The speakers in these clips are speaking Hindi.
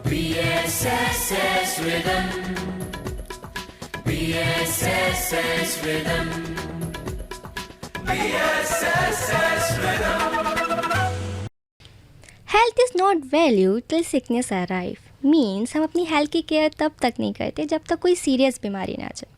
BSSS Rhythm. BSSS Rhythm. BSSS Rhythm. Health is not valued till sickness arrive means हम अपनी हेल्थ की केयर तब तक नहीं करते जब तक कोई सीरियस बीमारी ना आ जाए।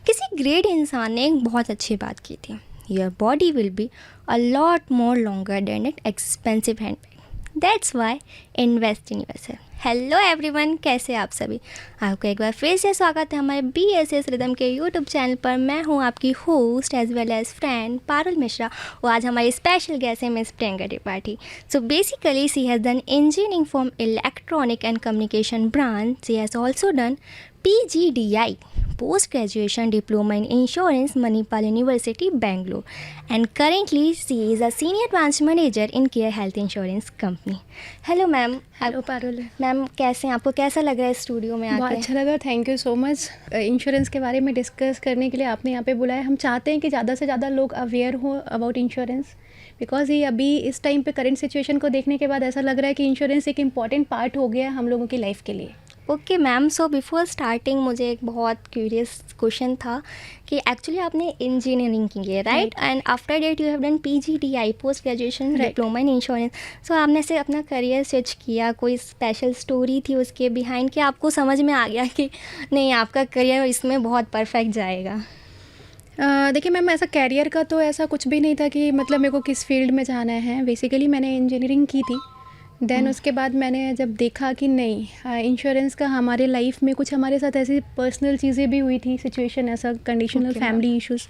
किसी ग्रेट इंसान ने एक बहुत अच्छी बात की थी, your body will be a lot more longer than it expensive handbag, that's why invest in yourself. Hello everyone, कैसे आप सभी। आपको एक बार फिर से स्वागत है हमारे BSS रिदम के यूट्यूब चैनल पर। मैं हूं आपकी host as well as friend Parul Mishra और आज हमारी स्पेशल गेस्ट है miss Priyanka Tripathi. So basically she has done engineering from electronic and communication branch. She has also done PGDI, Post Graduation Diploma in Insurance, Manipal University, Bangalore, and currently she is a Senior Branch Manager in Care Health Insurance Company. Hello ma'am. Hello Parul. Ma'am कैसे हैं, आपको कैसा लग रहा है स्टूडियो में आके? बहुत अच्छा लगा, thank you so much. Insurance के बारे में डिस्कस करने के लिए आपने यहाँ पे बुलाया। हम चाहते हैं कि ज़्यादा से ज़्यादा लोग अवेयर हो अबाउट इंश्योरेंस, बिकॉज ये अभी इस टाइम पे करंट सिचुएशन को देखने के बाद ऐसा लग रहा है कि इंश्योरेंस एक इम्पॉर्टेंट पार्ट हो गया है हम लोगों की लाइफ के लिए। Okay ma'am, so before starting मुझे एक बहुत क्यूरियस क्वेश्चन था कि एक्चुअली आपने इंजीनियरिंग की है right, and after that you have done PGDI, post graduation diploma in insurance. So आपने से अपना करियर स्विच किया, कोई स्पेशल स्टोरी थी उसके बिहाइंड कि आपको समझ में आ गया कि नहीं आपका करियर इसमें बहुत परफेक्ट जाएगा? देखिए मैम, ऐसा कैरियर का तो ऐसा कुछ भी नहीं था कि मतलब मेरे को किस फील्ड में जाना है। बेसिकली मैंने इंजीनियरिंग की थी, देन उसके बाद मैंने जब देखा कि नहीं इंश्योरेंस का हमारे लाइफ में कुछ हमारे साथ ऐसी पर्सनल चीज़ें भी हुई थी, सिचुएशन ऐसा कंडीशनल फैमिली इश्यूज़,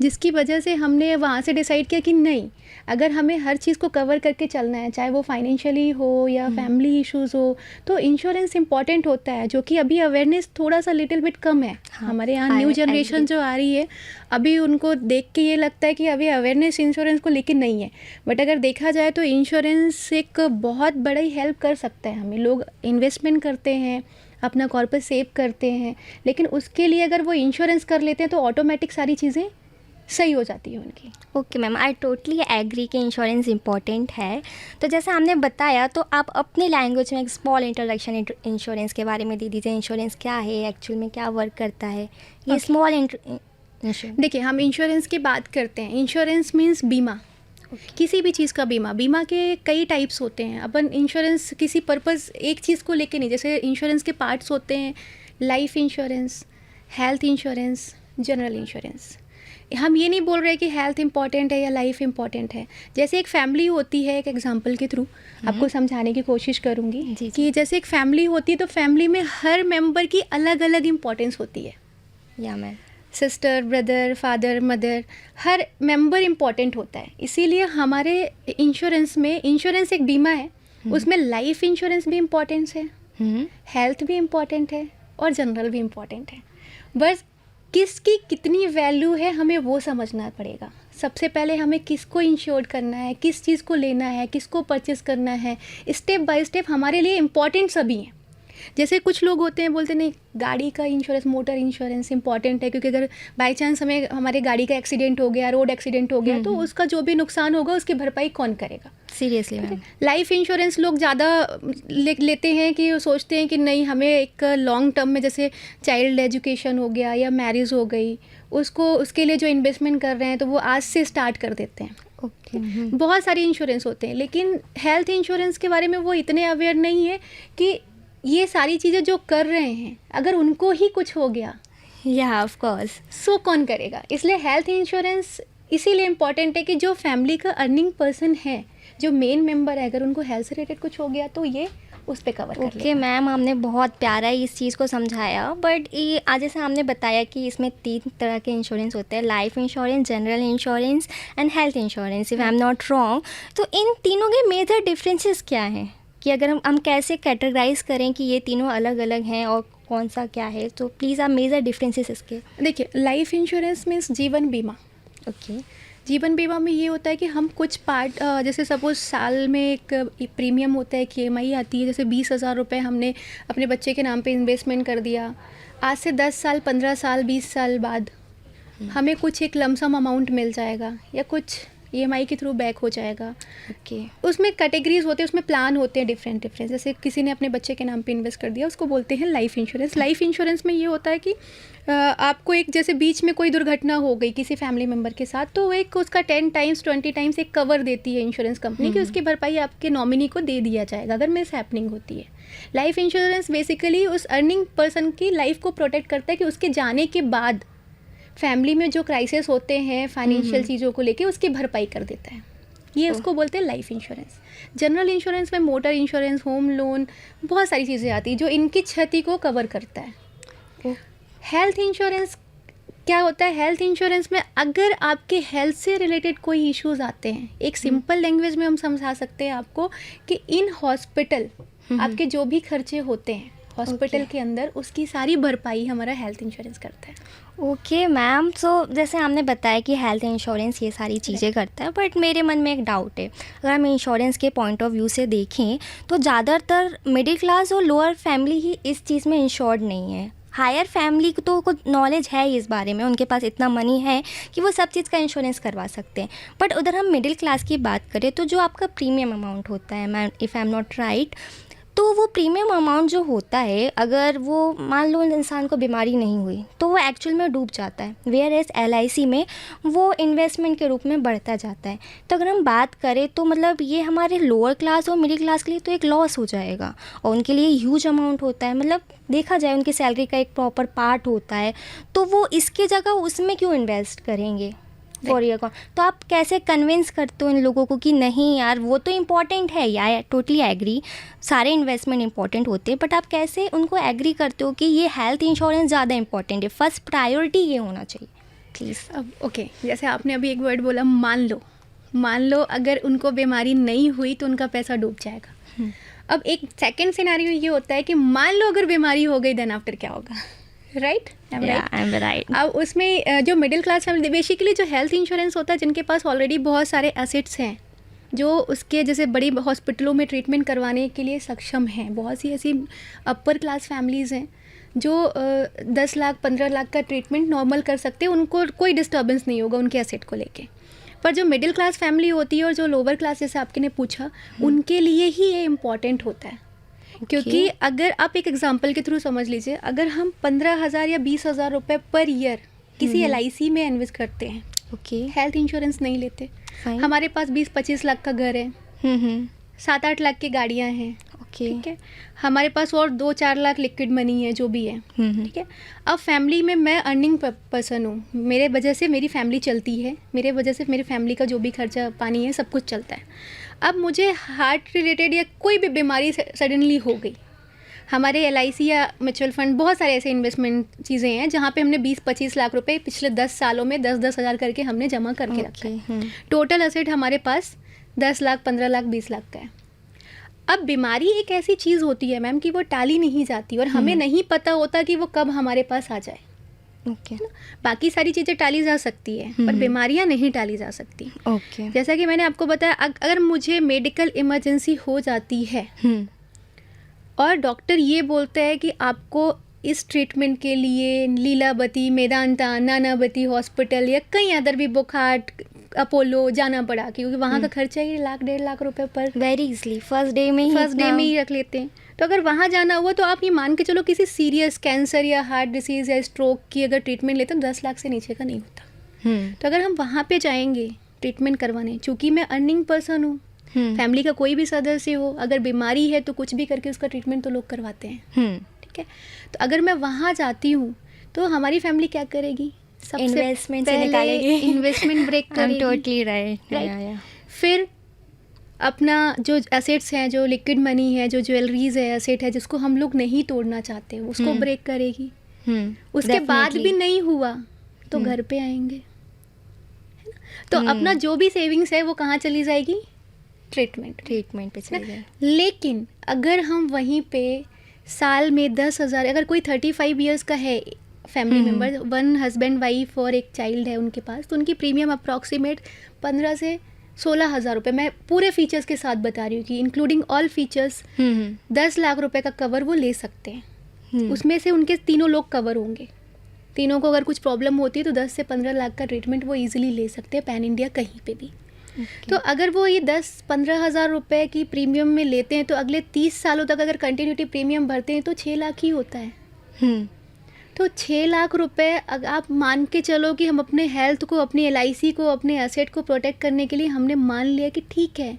जिसकी वजह से हमने वहाँ से डिसाइड किया कि नहीं, अगर हमें हर चीज़ को कवर करके चलना है, चाहे वो फाइनेंशियली हो या फैमिली इश्यूज़ हो, तो इंश्योरेंस इंपॉर्टेंट होता है। जो कि अभी अवेयरनेस थोड़ा सा लिटिल बिट कम है हमारे यहाँ। न्यू जनरेशन जो आ रही है अभी, उनको देख के ये लगता है कि अभी अवेयरनेस इंश्योरेंस को लेकर नहीं है, बट अगर देखा जाए तो इंश्योरेंस एक बहुत बड़ा ही हेल्प कर सकता है हमें। लोग इन्वेस्टमेंट करते हैं, अपना कॉर्पस सेव करते हैं, लेकिन उसके लिए अगर वो इंश्योरेंस कर लेते हैं तो ऑटोमेटिक सारी चीज़ें सही हो जाती है उनकी। Okay ma'am, I totally agree कि इंश्योरेंस इंपॉर्टेंट है। तो जैसे हमने बताया, तो आप अपने लैंग्वेज में एक स्मॉल इंट्रोडक्शन इंश्योरेंस के बारे में दे दीजिए। इंश्योरेंस क्या है, एक्चुअल में क्या वर्क करता है, ये स्मॉल इंश्योरेंस। देखिए, हम इंश्योरेंस की बात करते हैं। इंश्योरेंस मीन्स बीमा, किसी भी चीज़ का बीमा। बीमा के कई टाइप्स होते हैं। अपन इंश्योरेंस किसी पर्पज़ एक चीज़ को लेके नहीं, जैसे इंश्योरेंस के पार्ट्स होते हैं life insurance, health insurance, general insurance. हम ये नहीं बोल रहे कि हेल्थ इंपॉर्टेंट है या लाइफ इंपॉर्टेंट है। जैसे एक फैमिली होती है, एक एग्जांपल के थ्रू आपको समझाने की कोशिश करूँगी कि जैसे एक फैमिली होती है तो फैमिली में हर मेंबर की अलग अलग इम्पोर्टेंस होती है। या ma'am, sister, brother, father, mother, हर मेंबर इम्पॉर्टेंट होता है। इसीलिए हमारे इंश्योरेंस में, इंश्योरेंस एक बीमा है, उसमें लाइफ इंश्योरेंस भी इम्पॉर्टेंस है, हेल्थ भी इम्पॉर्टेंट है और जनरल भी इम्पॉर्टेंट है। बस किसकी कितनी वैल्यू है हमें वो समझना पड़ेगा। सबसे पहले हमें किसको इंश्योर करना है, किस चीज़ को लेना है, किसको परचेस करना है, स्टेप बाय स्टेप हमारे लिए इम्पॉर्टेंट सभी हैं। जैसे कुछ लोग होते हैं बोलते नहीं गाड़ी का इंश्योरेंस, मोटर इंश्योरेंस इंपॉर्टेंट है, क्योंकि अगर बाई चांस हमें हमारे गाड़ी का एक्सीडेंट हो गया, रोड एक्सीडेंट हो गया, तो उसका जो भी नुकसान होगा उसकी भरपाई कौन करेगा। सीरियसली मैम, लाइफ इंश्योरेंस लोग ज़्यादा लेते हैं कि सोचते हैं कि नहीं, हमें एक लॉन्ग टर्म में, जैसे चाइल्ड एजुकेशन हो गया या मैरिज हो गई, उसको उसके लिए जो इन्वेस्टमेंट कर रहे हैं तो वो आज से स्टार्ट कर देते हैं। ओके बहुत सारे इंश्योरेंस होते हैं, लेकिन हेल्थ इंश्योरेंस के बारे में वो इतने अवेयर नहीं है कि ये सारी चीज़ें जो कर रहे हैं अगर उनको ही कुछ हो गया, या ऑफ कोर्स, सो कौन करेगा। इसलिए हेल्थ इंश्योरेंस इसीलिए इम्पॉर्टेंट है कि जो फैमिली का अर्निंग पर्सन है, जो मेन मेंबर है, अगर उनको हेल्थ से रिलेटेड कुछ हो गया तो ये उस पर कवर कर लेगा। ओके मैम, हमने बहुत प्यारा इस चीज़ को समझाया, बट ये आज जैसे हमने बताया कि इसमें 3 तरह के इंश्योरेंस होते हैं, life insurance, general insurance and health insurance, if I am not wrong. तो इन तीनों के मेजर डिफरेंसेस क्या हैं, कि अगर हम कैसे कैटेगराइज करें कि ये तीनों अलग अलग हैं और कौन सा क्या है? तो प्लीज़ आप मेजर डिफरेंसेस इसके। देखिए, लाइफ इंश्योरेंस मीन्स जीवन बीमा। ओके, जीवन बीमा में ये होता है कि हम कुछ पार्ट, जैसे सपोज साल में एक प्रीमियम होता है, कि EMI आती है, जैसे 20,000 रुपये हमने अपने बच्चे के नाम पे इन्वेस्टमेंट कर दिया। आज से 10 साल, 15 साल, 20 साल बाद हमें कुछ एक लमसम अमाउंट मिल जाएगा, या कुछ EMI के थ्रू बैक हो जाएगा। ओके। उसमें कैटेगरीज होते हैं, उसमें प्लान होते हैं डिफरेंट डिफरेंट। जैसे किसी ने अपने बच्चे के नाम पे इन्वेस्ट कर दिया, उसको बोलते हैं लाइफ इंश्योरेंस। लाइफ इंश्योरेंस में ये होता है कि आपको एक जैसे बीच में कोई दुर्घटना हो गई किसी फैमिली मेम्बर के साथ, तो एक उसका 10 टाइम्स 20 टाइम्स एक कवर देती है इंश्योरेंस कंपनी कि उसकी भरपाई आपके नॉमिनी को दे दिया जाएगा अगर मिस हैपनिंग होती है। लाइफ इंश्योरेंस बेसिकली उस अर्निंग पर्सन की लाइफ को प्रोटेक्ट करता है कि उसके जाने के बाद फैमिली में जो क्राइसिस होते हैं फाइनेंशियल चीज़ों को लेके, उसकी भरपाई कर देता है। ये उसको बोलते हैं लाइफ इंश्योरेंस। जनरल इंश्योरेंस में मोटर इंश्योरेंस, होम लोन, बहुत सारी चीज़ें आती हैं जो इनकी क्षति को कवर करता है। हेल्थ इंश्योरेंस क्या होता है? हेल्थ इंश्योरेंस में अगर आपके हेल्थ से रिलेटेड कोई इश्यूज आते हैं, एक सिंपल लैंग्वेज में हम समझा सकते हैं आपको कि इन हॉस्पिटल आपके जो भी खर्चे होते हैं हॉस्पिटल के अंदर, उसकी सारी भरपाई हमारा हेल्थ इंश्योरेंस करता है। ओके मैम, सो जैसे हमने बताया कि हेल्थ इंश्योरेंस ये सारी चीज़ें करता है, बट मेरे मन में एक डाउट है। अगर हम इंश्योरेंस के पॉइंट ऑफ व्यू से देखें तो ज़्यादातर मिडिल क्लास और लोअर फैमिली ही इस चीज़ में इंश्योर्ड नहीं है। हायर फैमिली को तो कुछ नॉलेज है इस बारे में, उनके पास इतना मनी है कि वो सब चीज़ का इंश्योरेंस करवा सकते हैं। बट उधर हम मिडिल क्लास की बात करें तो जो आपका प्रीमियम अमाउंट होता है, ma'am if I am not right, तो वो प्रीमियम अमाउंट जो होता है, अगर वो मान लो इंसान को बीमारी नहीं हुई तो वो एक्चुअल में डूब जाता है, वेयर एज LIC में वो इन्वेस्टमेंट के रूप में बढ़ता जाता है। तो अगर हम बात करें तो मतलब ये हमारे लोअर क्लास और मिडिल क्लास के लिए तो एक लॉस हो जाएगा, और उनके लिए ह्यूज अमाउंट होता है। मतलब देखा जाए उनकी सैलरी का एक प्रॉपर पार्ट होता है, तो वो इसके जगह उसमें क्यों इन्वेस्ट करेंगे फॉर ईयर अकाउंट? तो आप कैसे कन्विंस करते हो इन लोगों को कि नहीं यार वो तो इम्पॉर्टेंट है, या टोटली एग्री, सारे इन्वेस्टमेंट इंपॉर्टेंट होते हैं, बट आप कैसे उनको एग्री करते हो कि ये हेल्थ इंश्योरेंस ज़्यादा इंपॉर्टेंट है, फर्स्ट प्रायोरिटी ये होना चाहिए प्लीज़? अब ओके, जैसे आपने अभी एक वर्ड बोला, मान लो अगर उनको बीमारी नहीं हुई तो उनका पैसा डूब जाएगा। अब एक सेकंड सिनेरियो ये होता है कि मान लो अगर बीमारी हो गई, देन आफ्टर क्या होगा? Right, I am right. अब उसमें जो मिडिल क्लास फैमिली, बेसिकली जो हेल्थ इंश्योरेंस होता है, जिनके पास ऑलरेडी बहुत सारे एसेट्स हैं, जो उसके जैसे बड़ी हॉस्पिटलों में ट्रीटमेंट करवाने के लिए सक्षम हैं, बहुत सी ऐसी अपर क्लास फैमिलीज़ हैं जो 10 लाख 15 लाख का ट्रीटमेंट नॉर्मल कर सकते हैं, उनको कोई डिस्टर्बेंस नहीं होगा उनके एसेट को लेके। पर जो मिडिल क्लास फैमिली होती है और जो लोअर क्लास, जैसे आपके ने पूछा, उनके लिए ही ये इम्पॉर्टेंट होता है। क्योंकि अगर आप एक एग्जांपल के थ्रू समझ लीजिए, अगर हम 15,000 या 20,000 रुपये पर ईयर किसी LIC में इन्वेस्ट करते हैं, हेल्थ इंश्योरेंस नहीं लेते, हमारे पास 20-25 लाख का घर है, 7-8 लाख की गाड़ियाँ हैं, ठीक है, हमारे पास और 2-4 लाख लिक्विड मनी है, जो भी है, ठीक है। अब फैमिली में मैं अर्निंग पर्सन हूँ, मेरे वजह से मेरी फैमिली चलती है, मेरे वजह से मेरी फैमिली का जो भी खर्चा पानी है सब कुछ चलता है। अब मुझे हार्ट रिलेटेड या कोई भी बीमारी सडनली हो गई, हमारे LIC या म्यूचुअल फंड, बहुत सारे ऐसे इन्वेस्टमेंट चीज़ें हैं जहाँ पे हमने 20-25 लाख रुपए पिछले 10 सालों में 10-10 हज़ार करके हमने जमा करके रखा है। टोटल एसेट हमारे पास 10 लाख 15 लाख 20 लाख का है। अब बीमारी एक ऐसी चीज़ होती है मैम कि वो टाली नहीं जाती, और हमें नहीं पता होता कि वो कब हमारे पास आ जाए। बाकी सारी चीज़ें टाली जा सकती है, पर बीमारियां नहीं टाली जा सकती। जैसा कि मैंने आपको बताया, अगर मुझे मेडिकल इमरजेंसी हो जाती है और डॉक्टर ये बोलता है कि आपको इस ट्रीटमेंट के लिए लीलावती, मेदांता, नानावती हॉस्पिटल या कहीं अदर भी, बुखार, अपोलो जाना पड़ा, क्योंकि वहाँ का खर्चा ही 1-1.5 लाख रुपए पर वेरी इजली फर्स्ट डे में ही रख लेते हैं। तो अगर वहाँ जाना हुआ तो आप ये मान के चलो किसी सीरियस कैंसर या हार्ट डिसीज़ या स्ट्रोक की अगर ट्रीटमेंट लेते हैं 10 लाख से नीचे का नहीं होता। तो अगर हम वहाँ पे जाएंगे ट्रीटमेंट करवाने, चूँकि मैं अर्निंग पर्सन हूँ, फैमिली का कोई भी सदस्य हो, अगर बीमारी है तो कुछ भी करके उसका ट्रीटमेंट तो लोग करवाते हैं, ठीक है। तो अगर मैं वहाँ जाती हूँ तो हमारी फैमिली क्या करेगी? इन्वेस्टमेंट से निकालेगी, इन्वेस्टमेंट ब्रेक करेगी। Totally right. फिर अपना जो एसेट्स हैं, जो लिक्विड मनी है, जो ज्वेलरीज है, एसेट है, जिसको हम लोग नहीं तोड़ना चाहते, उसको ब्रेक करेगी। उसके बाद भी नहीं हुआ तो घर पे आएंगे, तो अपना जो भी सेविंग्स है वो कहाँ चली जाएगी? ट्रीटमेंट पे चली जाएगी। लेकिन अगर हम वहीं पे साल में 10,000, अगर कोई 35 ईयर्स का है फैमिली मेम्बर, 1 हस्बैंड वाइफ और 1 चाइल्ड है उनके पास, तो उनकी प्रीमियम अप्रॉक्सीमेट 15 से 16,000 रुपये, मैं पूरे फीचर्स के साथ बता रही हूँ कि इंक्लूडिंग ऑल फीचर्स, 10 लाख रुपए का कवर वो ले सकते हैं। उसमें से उनके तीनों लोग कवर होंगे, तीनों को अगर कुछ प्रॉब्लम होती है तो 10 से 15 लाख का ट्रीटमेंट वो ईजिली ले सकते हैं पैन इंडिया कहीं पे भी। तो अगर वो ये 10-15 हज़ार रुपए की प्रीमियम में लेते हैं तो अगले 30 सालों तक अगर कंटिन्यूटी प्रीमियम भरते हैं तो 6 लाख ही होता है। हम्म, तो 6 लाख रुपए आप मान के चलो कि हम अपने हेल्थ को, अपनी LIC को, अपने एसेट को प्रोटेक्ट करने के लिए हमने मान लिया कि ठीक है,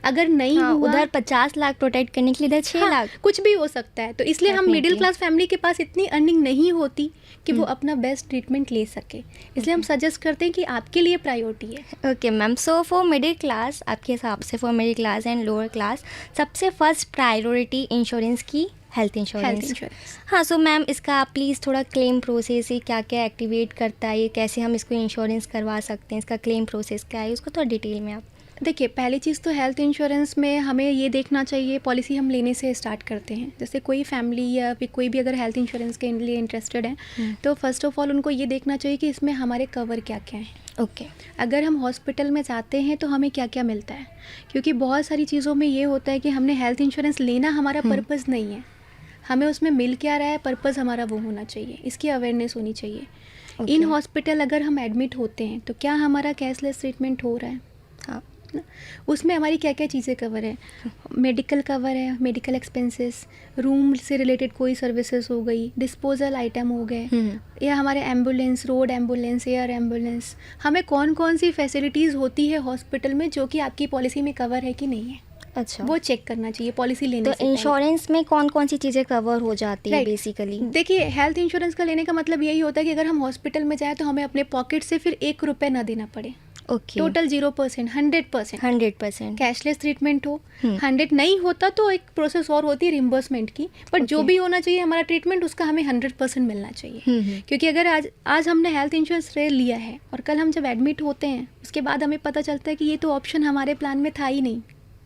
अगर नहीं हाँ, हुआ उधर 50 लाख प्रोटेक्ट करने के लिए इधर 6 हाँ, लाख। कुछ भी हो सकता है। तो इसलिए हम मिडिल Definitely. क्लास फैमिली के पास इतनी अर्निंग नहीं होती कि वो अपना बेस्ट ट्रीटमेंट ले सके, इसलिए हम सजेस्ट करते हैं कि आपके लिए प्रायोरिटी है। Okay ma'am, so for middle class, आपके हिसाब से for middle class and lower class सबसे फर्स्ट प्रायोरिटी इंश्योरेंस की हेल्थ इंश्योरेंस। हाँ, सो मैम इसका आप प्लीज़ थोड़ा क्लेम प्रोसेस है, क्या क्या एक्टिवेट करता है, ये कैसे हम इसको इंश्योरेंस करवा सकते हैं, इसका क्लेम प्रोसेस क्या है, उसको थोड़ा डिटेल में आप। देखिए, पहली चीज़ तो हेल्थ इंश्योरेंस में हमें ये देखना चाहिए, पॉलिसी हम लेने से स्टार्ट करते हैं। जैसे कोई फैमिली या फिर कोई भी अगर हेल्थ इंश्योरेंस के लिए इंटरेस्टेड है तो फर्स्ट ऑफ ऑल उनको ये देखना चाहिए कि इसमें हमारे कवर क्या क्या हैं। ओके, अगर हम हॉस्पिटल में जाते हैं तो हमें क्या क्या मिलता है, क्योंकि बहुत सारी चीज़ों में ये होता है कि हमने हेल्थ इंश्योरेंस लेना हमारा पर्पज़ नहीं है, हमें उसमें मिल क्या रहा है, पर्पज़ हमारा वो होना चाहिए, इसकी अवेयरनेस होनी चाहिए। इन हॉस्पिटल अगर हम एडमिट होते हैं तो क्या हमारा कैशलेस ट्रीटमेंट हो रहा है, हाँ, उसमें हमारी क्या क्या चीज़ें कवर है, मेडिकल कवर है, मेडिकल एक्सपेंसेस, रूम से रिलेटेड कोई सर्विसेज हो गई, डिस्पोजल आइटम हो गए, या हमारे ambulance, road ambulance, air ambulance, हमें कौन कौन सी फैसिलिटीज़ होती है हॉस्पिटल में जो कि आपकी पॉलिसी में कवर है कि नहीं है, अच्छा, वो चेक करना चाहिए पॉलिसी लेने तो से पहले। इंश्योरेंस में कौन कौन सी चीज़ें कवर हो जाती है Right. बेसिकली? देखिए, हेल्थ इंश्योरेंस का लेने का मतलब यही होता है कि अगर हम हॉस्पिटल में जाएँ तो हमें अपने पॉकेट से फिर 1 रुपये ना देना पड़े, ओके, टोटल 0%, 100% 100%। कैशलेस ट्रीटमेंट हो। 100 नहीं होता तो एक प्रोसेस और होती है रिम्बर्समेंट की, बट जो Okay. भी होना चाहिए हमारा ट्रीटमेंट उसका हमें 100% मिलना चाहिए। क्योंकि अगर आज हमने हेल्थ इंश्योरेंस ले लिया है और कल हम जब एडमिट होते हैं उसके बाद हमें पता चलता है कि ये तो ऑप्शन हमारे प्लान में था ही नहीं,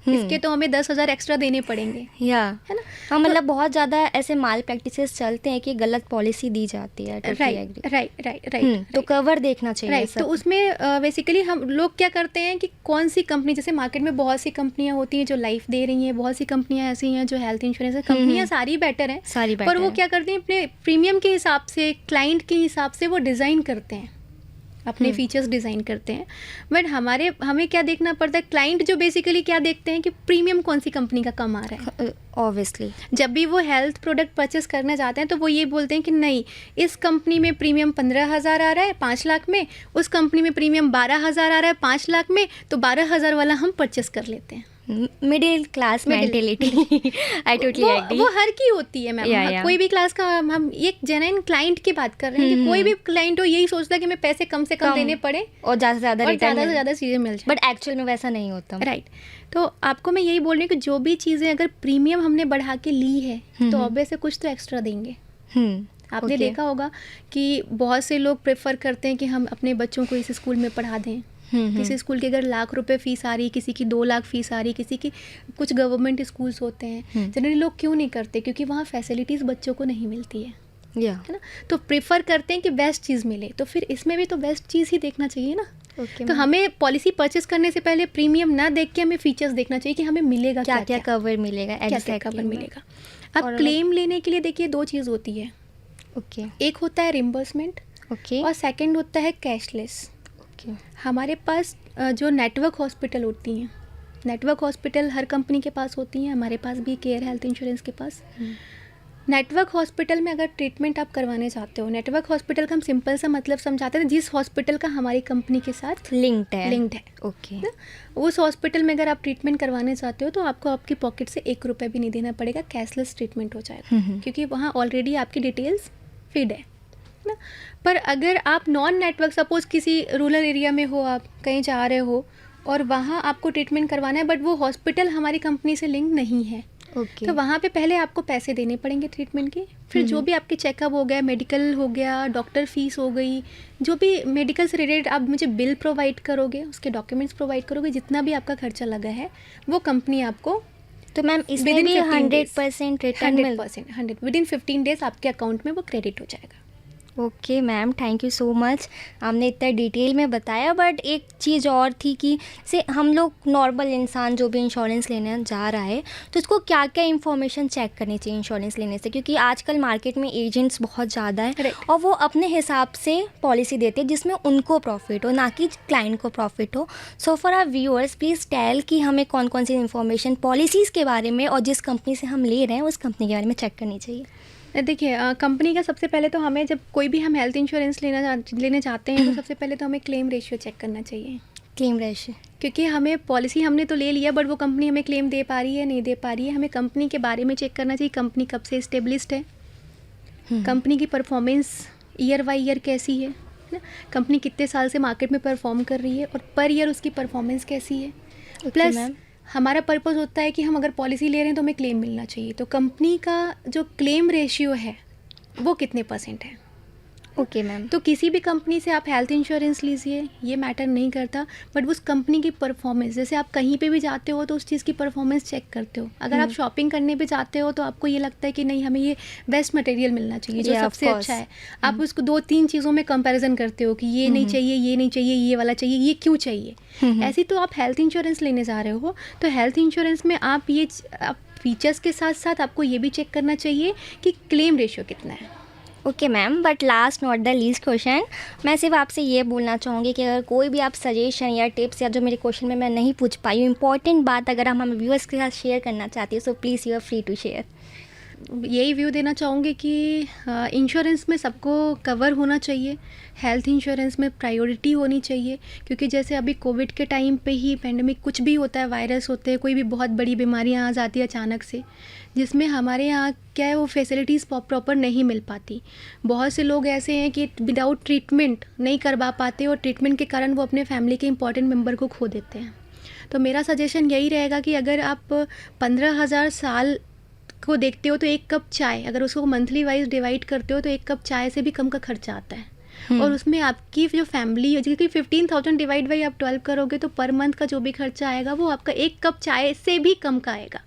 इसके तो हमें 10,000 एक्स्ट्रा देने पड़ेंगे, या है ना। हाँ, मतलब बहुत ज़्यादा ऐसे माल प्रैक्टिसेस चलते हैं कि गलत पॉलिसी दी जाती है। राइट। तो कवर देखना चाहिए राइट, तो उसमें बेसिकली हम लोग क्या करते हैं कि कौन सी कंपनी, जैसे मार्केट में बहुत सी कंपनियां होती हैं जो लाइफ दे रही हैं, बहुत सी कंपनियां ऐसी हैं जो हेल्थ इंश्योरेंस है, कंपनियां सारी बेटर हैं, सारी पर better वो है। क्या करती हैं अपने प्रीमियम के हिसाब से, क्लाइंट के हिसाब से वो डिज़ाइन करते हैं, अपने फीचर्स डिज़ाइन करते हैं। बट हमें क्या देखना पड़ता है, क्लाइंट जो बेसिकली क्या देखते हैं कि प्रीमियम कौन सी कंपनी का कम आ रहा है। ऑब्वियसली जब भी वो हेल्थ प्रोडक्ट परचेस करने जाते हैं तो वो ये बोलते हैं कि नहीं, इस कंपनी में प्रीमियम 15,000 आ रहा है 5 लाख में, उस कंपनी में प्रीमियम 12,000 आ रहा है 5 लाख में, तो 12,000 वाला हम परचेस कर लेते हैं। Middle class mentality. I totally agree. वो हर की होती है मैम, Yeah. कोई भी क्लास का। हम एक जेन्युइन क्लाइंट की बात कर रहे हैं कि कोई भी क्लाइंट हो यही सोचता है कि मैं पैसे कम से कम देने पड़े और ज़्यादा से ज़्यादा और रिटर्न ज़्यादा से ज़्यादा चीज़ें मिल जाए, बट एक्चुअल में वैसा नहीं होता। राइट। तो आपको मैं यही बोल रही हूँ कि जो भी चीज़ें अगर प्रीमियम हमने बढ़ा के ली है तो ऑब्वियस है कुछ तो एक्स्ट्रा देंगे। आपने Okay. देखा होगा कि बहुत से लोग प्रेफर करते हैं कि हम अपने बच्चों को इस स्कूल में पढ़ा दें। किसी स्कूल की अगर लाख रुपए फीस आ रही, किसी की 2 लाख फीस आ रही, किसी की, कुछ गवर्नमेंट स्कूल्स होते हैं, जनरली लोग क्यों नहीं करते, क्योंकि वहाँ फैसिलिटीज़ बच्चों को नहीं मिलती है ना, तो प्रेफर करते हैं कि बेस्ट चीज़ मिले। तो फिर इसमें भी तो बेस्ट चीज़ ही देखना चाहिए ना। Okay, तो हमें पॉलिसी परचेस करने से पहले प्रीमियम ना देख के हमें फीचर्स देखना चाहिए कि हमें मिलेगा क्या क्या कवर मिलेगा, क्या क्या कवर मिलेगा। अब क्लेम लेने के लिए देखिए 2 चीज़ होती है, ओके एक होता है रिम्बर्समेंट ओके और सेकंड होता है कैशलेस। ओके हमारे पास जो नेटवर्क हॉस्पिटल होती हैं, नेटवर्क हॉस्पिटल हर कंपनी के पास होती हैं, हमारे पास भी केयर हेल्थ इंश्योरेंस के पास। नेटवर्क हॉस्पिटल में अगर ट्रीटमेंट आप करवाने चाहते हो, नेटवर्क हॉस्पिटल का हम सिंपल सा मतलब समझाते हैं, जिस हॉस्पिटल का हमारी कंपनी के साथ लिंक्ड है। ओके, उस हॉस्पिटल में अगर आप ट्रीटमेंट करवाने चाहते हो तो आपको आपकी पॉकेट से 1 रुपये भी नहीं देना पड़ेगा, कैशलेस ट्रीटमेंट हो जाएगा, क्योंकि वहाँ ऑलरेडी आपकी डिटेल्स फीड है ना। पर अगर आप नॉन नेटवर्क, सपोज किसी रूरल एरिया में हो, आप कहीं जा रहे हो और वहाँ आपको ट्रीटमेंट करवाना है, बट वो हॉस्पिटल हमारी कंपनी से लिंक नहीं है, तो वहाँ पे पहले आपको पैसे देने पड़ेंगे ट्रीटमेंट के। फिर जो भी आपके चेकअप हो गया, मेडिकल हो गया, डॉक्टर फीस हो गई, जो भी मेडिकल से रिलेटेड आप मुझे बिल प्रोवाइड करोगे, उसके डॉक्यूमेंट्स प्रोवाइड करोगे, जितना भी आपका खर्चा लगा है वो कंपनी आपको, तो मैम इसमें भी 100% रिटर्न 100% विद इन 15 डेज आपके अकाउंट में वो क्रेडिट हो जाएगा। Okay ma'am, thank you so much. आपने इतना डिटेल में बताया, बट एक चीज़ और थी कि से हम लोग नॉर्मल इंसान जो भी इंश्योरेंस लेने जा रहा है तो उसको क्या क्या इन्फॉर्मेशन चेक करनी चाहिए इंश्योरेंस लेने से, क्योंकि आजकल मार्केट में एजेंट्स बहुत ज़्यादा हैं Correct. और वो अपने हिसाब से पॉलिसी देते हैं जिसमें उनको प्रॉफिट हो, ना कि क्लाइंट को प्रॉफिट हो। So for our viewers please tell कि हमें कौन कौन सी इन्फॉर्मेशन पॉलिसीज़ के बारे में और जिस कंपनी से हम ले रहे हैं उस कंपनी के बारे में चेक करनी चाहिए। देखिए, कंपनी का सबसे पहले तो हमें जब कोई भी हम हेल्थ इंश्योरेंस लेने चाहते हैं तो सबसे पहले तो हमें क्लेम रेशियो चेक करना चाहिए, क्लेम रेशियो। क्योंकि हमें पॉलिसी हमने तो ले लिया बट वो कंपनी हमें क्लेम दे पा रही है नहीं दे पा रही है। हमें कंपनी के बारे में चेक करना चाहिए, कंपनी कब से इस्टेब्लिश्ड है, कंपनी की परफॉर्मेंस ईयर बाई ईयर कैसी है ना, कंपनी कितने साल से मार्केट में परफॉर्म कर रही है और पर ईयर उसकी परफॉर्मेंस कैसी है। प्लस मैम, हमारा पर्पस होता है कि हम अगर पॉलिसी ले रहे हैं तो हमें क्लेम मिलना चाहिए, तो कंपनी का जो क्लेम रेशियो है वो कितने % है। Okay ma'am. तो किसी भी कंपनी से आप हेल्थ इंश्योरेंस लीजिए, ये मैटर नहीं करता, बट उस कंपनी की परफॉर्मेंस, जैसे आप कहीं पे भी जाते हो तो उस चीज़ की परफॉर्मेंस चेक करते हो। अगर आप शॉपिंग करने पे जाते हो तो आपको ये लगता है कि नहीं हमें ये बेस्ट मटेरियल मिलना चाहिए जो Yeah, of सबसे अच्छा है, आप उसको 2-3 चीज़ों में कंपैरिजन करते हो कि ये नहीं चाहिए, ये नहीं चाहिए, ये वाला चाहिए, ये क्यों चाहिए। ऐसी तो आप हेल्थ इंश्योरेंस लेने जा रहे हो तो हेल्थ इंश्योरेंस में आप फीचर्स के साथ साथ आपको ये भी चेक करना चाहिए कि क्लेम रेशियो कितना है। Okay ma'am, but last not the least question, मैं सिर्फ आपसे ये बोलना चाहूँगी कि अगर कोई भी आप सजेशन या टिप्स या जो मेरे क्वेश्चन में मैं नहीं पूछ पाई हूँ, इंपॉर्टेंट बात अगर हम व्यूअर्स के साथ शेयर करना चाहती हो, so please you are free to share. यही व्यू देना चाहूँगी कि इंश्योरेंस में सबको कवर होना चाहिए, हेल्थ इंश्योरेंस में प्रायोरिटी होनी चाहिए, क्योंकि जैसे अभी कोविड के टाइम पे ही पेंडेमिक कुछ भी होता है, वायरस होते हैं, कोई भी बहुत बड़ी बीमारियाँ आ जाती है अचानक से, जिसमें हमारे यहाँ क्या है वो फैसिलिटीज़ प्रॉपर नहीं मिल पाती। बहुत से लोग ऐसे हैं कि विदाउट ट्रीटमेंट नहीं करवा पाते और ट्रीटमेंट के कारण वो अपने फैमिली के इंपॉर्टेंट मेम्बर को खो देते हैं। तो मेरा सजेशन यही रहेगा कि अगर आप 15,000 साल को देखते हो तो एक कप चाय, अगर उसको मंथली वाइज डिवाइड करते हो तो एक कप चाय से भी कम का खर्चा आता है। और उसमें आपकी जो फैमिली है, क्योंकि 15,000 डिवाइड बाई आप 12 करोगे तो पर मंथ का जो भी खर्चा आएगा वो आपका एक कप चाय से भी कम का आएगा।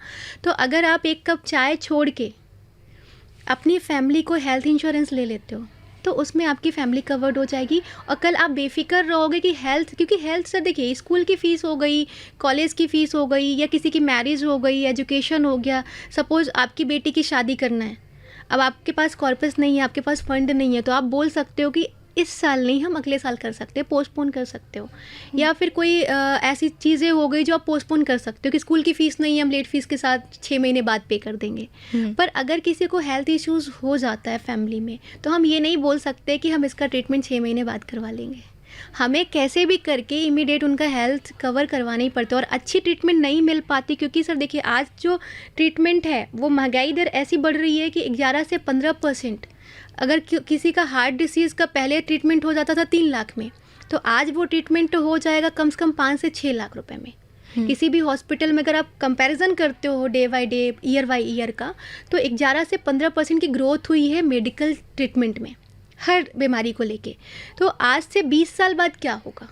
तो अगर आप एक कप चाय छोड़ के अपनी फैमिली को हेल्थ इंश्योरेंस ले लेते हो तो उसमें आपकी फैमिली कवर्ड हो जाएगी और कल आप बेफिक्र रहोगे कि हेल्थ, क्योंकि हेल्थ से देखिए स्कूल की फ़ीस हो गई, कॉलेज की फ़ीस हो गई, या किसी की मैरिज हो गई, एजुकेशन हो गया। सपोज़ आपकी बेटी की शादी करना है, अब आपके पास कॉर्पस नहीं है, आपके पास फंड नहीं है, तो आप बोल सकते हो कि इस साल नहीं, हम अगले साल कर सकते हैं, पोस्टपोन कर सकते हो। या फिर कोई ऐसी चीज़ें हो गई जो आप पोस्टपोन कर सकते हो कि स्कूल की फ़ीस नहीं है, हम लेट फ़ीस के साथ 6 महीने बाद पे कर देंगे। पर अगर किसी को हेल्थ इश्यूज़ हो जाता है फैमिली में तो हम ये नहीं बोल सकते कि हम इसका ट्रीटमेंट 6 महीने बाद करवा लेंगे। हमें कैसे भी करके इमीडिएट उनका हेल्थ कवर करवाना ही पड़ता है, और अच्छी ट्रीटमेंट नहीं मिल पाती, क्योंकि सर देखिए आज जो ट्रीटमेंट है वो महंगाई दर ऐसी बढ़ रही है कि 11 से 15%। अगर किसी का हार्ट डिसीज़ का पहले ट्रीटमेंट हो जाता था 3 लाख में, तो आज वो ट्रीटमेंट हो जाएगा कम से कम 5 से 6 लाख रुपए में। किसी भी हॉस्पिटल में अगर आप कंपैरिजन करते हो day by day, year by year का, तो 11 से 15% की ग्रोथ हुई है मेडिकल ट्रीटमेंट में हर बीमारी को लेके। तो आज से 20 साल बाद क्या होगा?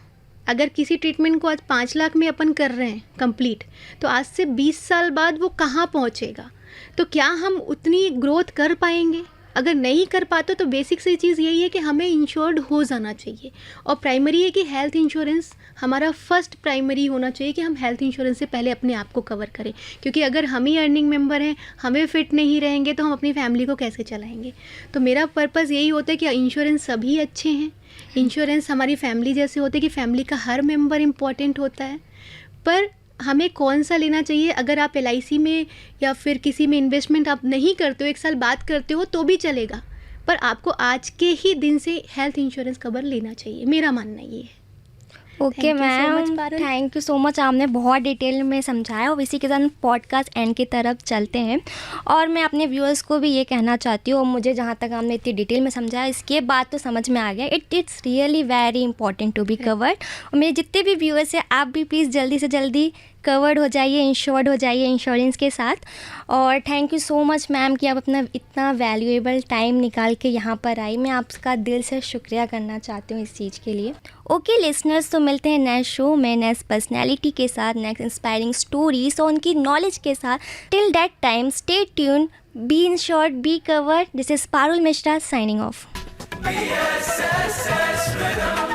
अगर किसी ट्रीटमेंट को आज 5 लाख में अपन कर रहे हैं कंप्लीट, तो आज से 20 साल बाद वो कहाँ पहुँचेगा? तो क्या हम उतनी ग्रोथ कर पाएंगे? अगर नहीं कर पाते तो बेसिक सी चीज़ यही है कि हमें इंश्योर्ड हो जाना चाहिए, और प्राइमरी है कि हेल्थ इंश्योरेंस हमारा फर्स्ट प्राइमरी होना चाहिए कि हम हेल्थ इंश्योरेंस से पहले अपने आप को कवर करें, क्योंकि अगर हम ही अर्निंग मेंबर हैं, हमें फिट नहीं रहेंगे तो हम अपनी फैमिली को कैसे चलाएंगे। तो मेरा पर्पज़ यही होता है कि इंश्योरेंस सभी अच्छे हैं, इंश्योरेंस हमारी फैमिली जैसे होते हैं कि फैमिली का हर मेम्बर इम्पॉर्टेंट होता है, पर हमें कौन सा लेना चाहिए। अगर आप LIC में या फिर किसी में इन्वेस्टमेंट आप नहीं करते हो, 1 साल बाद करते हो तो भी चलेगा, पर आपको आज के ही दिन से हेल्थ इंश्योरेंस कवर लेना चाहिए, मेरा मानना ये है। Okay ma'am, thank you so much, आपने बहुत डिटेल में समझाया। और इसी के साथ पॉडकास्ट एंड की तरफ चलते हैं, और मैं अपने व्यूअर्स को भी ये कहना चाहती हूँ, और मुझे जहाँ तक आपने इतनी डिटेल में समझाया इसके बाद तो समझ में आ गया, it's really very important to be covered. और मेरे जितने भी व्यूअर्स हैं आप भी प्लीज़ जल्दी से जल्दी कवर्ड हो जाइए, इंश्योर्ड हो जाइए इंश्योरेंस के साथ। और thank you so much ma'am कि आप अपना इतना वैल्यूएबल टाइम निकाल के यहाँ पर आई। मैं आपका दिल से शुक्रिया करना चाहती हूँ इस चीज़ के लिए। ओके लिसनर्स, तो मिलते हैं नेक्स्ट शो में नेक्स्ट पर्सनैलिटी के साथ, नेक्स्ट इंस्पायरिंग स्टोरीज और उनकी नॉलेज के साथ। Till that time stay tuned, be insured, be covered. This is Parul Mishra signing off. BSSS Rhythm.